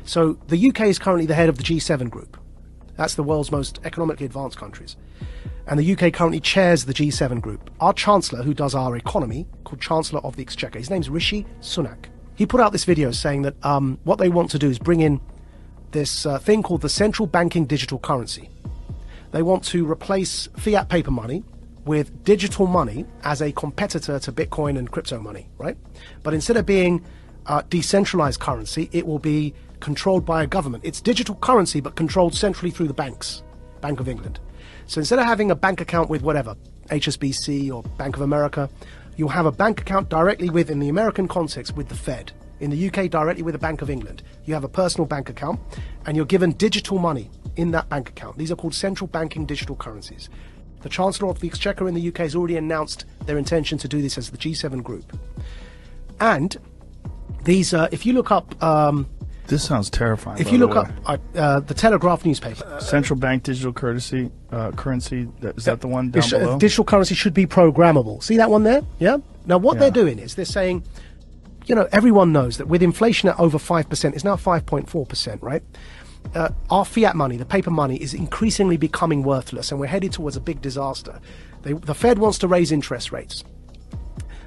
So the UK is currently the head of the G7 group. That's the world's most economically advanced countries. And the UK currently chairs the G7 group. Our Chancellor, who does our economy, called Chancellor of the Exchequer, his name's Rishi Sunak. He put out this video saying that what they want to do is bring in this thing called the central banking digital currency. They want to replace fiat paper money with digital money as a competitor to Bitcoin and crypto money, right? But instead of being decentralized currency, it will be controlled by a government. It's digital currency, but controlled centrally through the banks, Bank of England. So instead of having a bank account with whatever, HSBC or Bank of America, you'll have a bank account directly with, in the American context, with the Fed. In the UK, directly with the Bank of England. You have a personal bank account, and you're given digital money in that bank account. These are called central banking digital currencies. The Chancellor of the Exchequer in the UK has already announced their intention to do this as the G7 group. And these, if you look up... this sounds terrifying. If you look up the Telegraph newspaper... Central bank digital currency, is that the one down below? Digital currency should be programmable. See that one there? Yeah? Now what they're doing is they're saying, you know, everyone knows that with inflation at over 5%, it's now 5.4%, right? Our fiat money, the paper money, is increasingly becoming worthless, and we're headed towards a big disaster. The Fed wants to raise interest rates.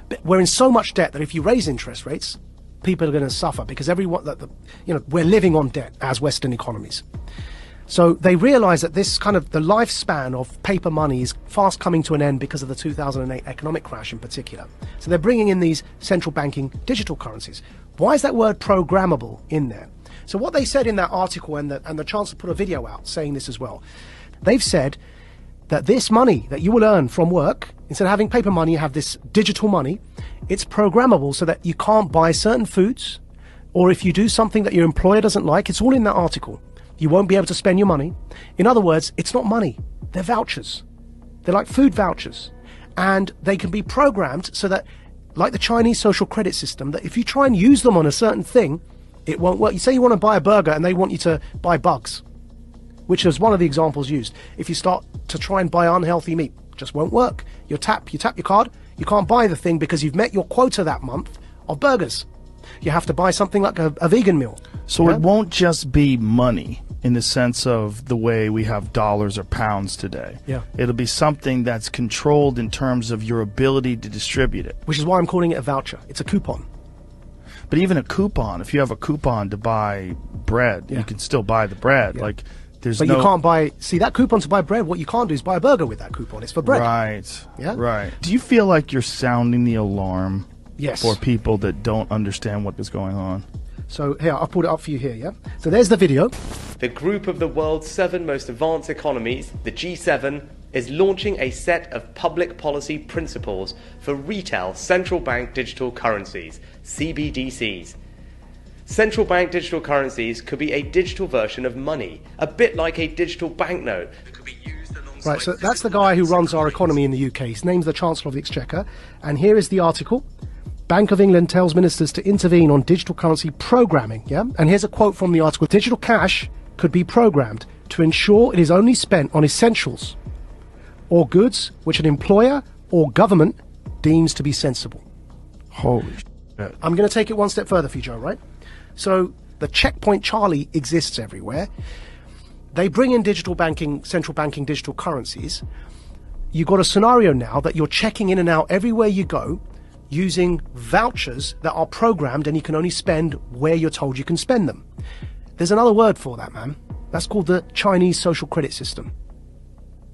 But we're in so much debt that if you raise interest rates, people are going to suffer because everyone, we're living on debt as Western economies. So they realize that this kind of the lifespan of paper money is fast coming to an end because of the 2008 economic crash in particular. So they're bringing in these central banking digital currencies. Why is that word programmable in there? So what they said in that article, and the Chancellor put a video out saying this as well, they've said that this money that you will earn from work, instead of having paper money, you have this digital money. It's programmable so that you can't buy certain foods, or if you do something that your employer doesn't like, it's all in that article. You won't be able to spend your money. In other words, it's not money. They're vouchers. They're like food vouchers. And they can be programmed so that, like the Chinese social credit system, that if you try and use them on a certain thing, it won't work. You say you want to buy a burger and they want you to buy bugs, which is one of the examples used. If you start to try and buy unhealthy meat, it just won't work. You tap your card, you can't buy the thing because you've met your quota that month of burgers. You have to buy something like a vegan meal. So it won't just be money in the sense of the way we have dollars or pounds today. Yeah. It'll be something that's controlled in terms of your ability to distribute it. Which is why I'm calling it a voucher. It's a coupon. But even a coupon, if you have a coupon to buy bread, you can still buy the bread. Yeah. Like, there's But you can't buy, see that coupon to buy bread, what you can't do is buy a burger with that coupon. It's for bread. Right. Yeah. Right. Do you feel like you're sounding the alarm Yes. for people that don't understand what is going on? So here, I'll pull it up for you here, yeah? So there's the video. The group of the world's 7 most advanced economies, the G7, is launching a set of public policy principles for retail central bank digital currencies, CBDCs. Central bank digital currencies could be a digital version of money, a bit like a digital banknote that could be used alongside... Right, so that's the guy who runs our economy in the UK. His name's the Chancellor of the Exchequer. And here is the article. Bank of England tells ministers to intervene on digital currency programming, yeah? And here's a quote from the article. Digital cash could be programmed to ensure it is only spent on essentials or goods which an employer or government deems to be sensible. Holy shit. I'm going to take it one step further for you, Joe, right? So the checkpoint Charlie exists everywhere. They bring in digital banking, central banking digital currencies. You've got a scenario now that you're checking in and out everywhere you go using vouchers that are programmed, and you can only spend where you're told you can spend them. There's another word for that, man. That's called the Chinese social credit system.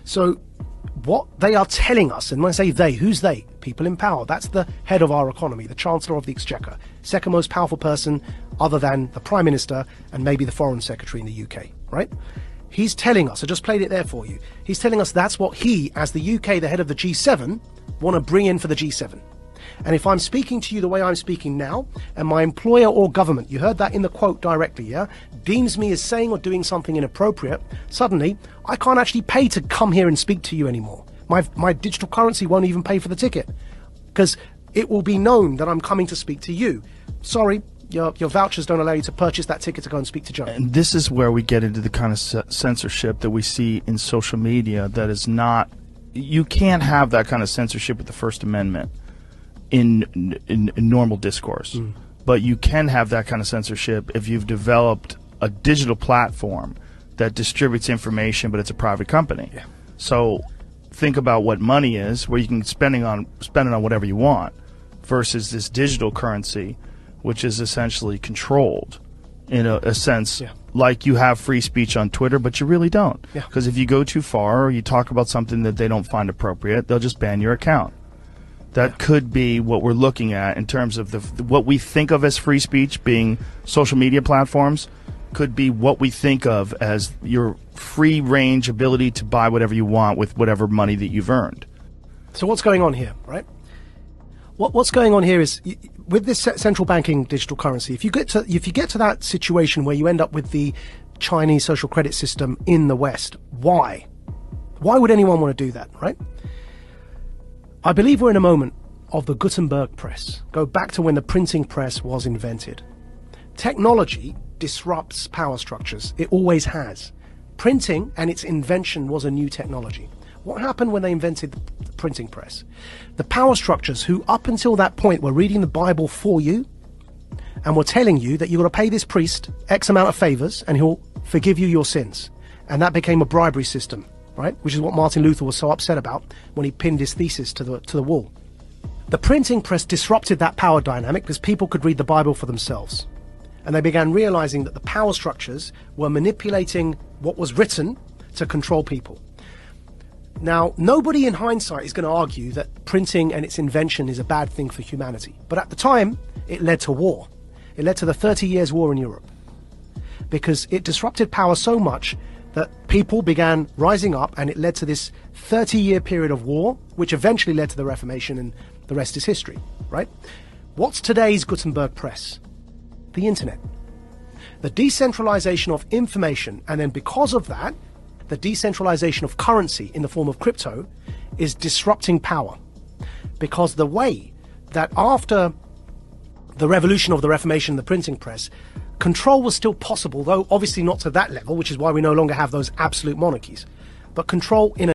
So what they are telling us, and when I say they, who's they? People in power. That's the head of our economy, the Chancellor of the Exchequer, second most powerful person other than the Prime Minister and maybe the Foreign Secretary in the UK, right? He's telling us, I just played it there for you, he's telling us that's what he, as the UK, the head of the G7, want to bring in for the G7. And if I'm speaking to you the way I'm speaking now, and my employer or government, you heard that in the quote directly, yeah, deems me as saying or doing something inappropriate, suddenly I can't actually pay to come here and speak to you anymore. My digital currency won't even pay for the ticket because it will be known that I'm coming to speak to you. Sorry, your vouchers don't allow you to purchase that ticket to go and speak to Joe. And this is where we get into the kind of censorship that we see in social media that is not... You can't have that kind of censorship with the First Amendment in normal discourse. But you can have that kind of censorship if you've developed a digital platform that distributes information, but it's a private company. Yeah. So think about what money is, where you can spend it on whatever you want, versus this digital currency, which is essentially controlled in a sense. Yeah. Like you have free speech on Twitter, but you really don't. Because if you go too far or you talk about something that they don't find appropriate, they'll just ban your account. That could be what we're looking at in terms of what we think of as free speech being social media platforms, could be what we think of as your free range ability to buy whatever you want with whatever money that you've earned. So what's going on here, right? What's going on here is, with this central banking digital currency, if you get to that situation where you end up with the Chinese social credit system in the West, why would anyone want to do that, right? I believe we're in a moment of the Gutenberg press. Go back to when the printing press was invented. Technology disrupts power structures. It always has. Printing and its invention was a new technology. What happened when they invented the printing press? The power structures, who up until that point were reading the Bible for you and were telling you that you've got to pay this priest X amount of favors and he'll forgive you your sins. And that became a bribery system, right? Which is what Martin Luther was so upset about when he pinned his thesis to the wall. The printing press disrupted that power dynamic because people could read the Bible for themselves. And they began realizing that the power structures were manipulating what was written to control people. Now, nobody in hindsight is going to argue that printing and its invention is a bad thing for humanity. But at the time, it led to war. It led to the 30 Years' War in Europe. Because it disrupted power so much that people began rising up, and it led to this 30-year period of war, which eventually led to the Reformation, and the rest is history, right? What's today's Gutenberg press? The internet. The decentralization of information, and then because of that, the decentralization of currency in the form of crypto is disrupting power. Because the way that after the revolution of the Reformation and the printing press, control was still possible, though obviously not to that level, which is why we no longer have those absolute monarchies, but control in a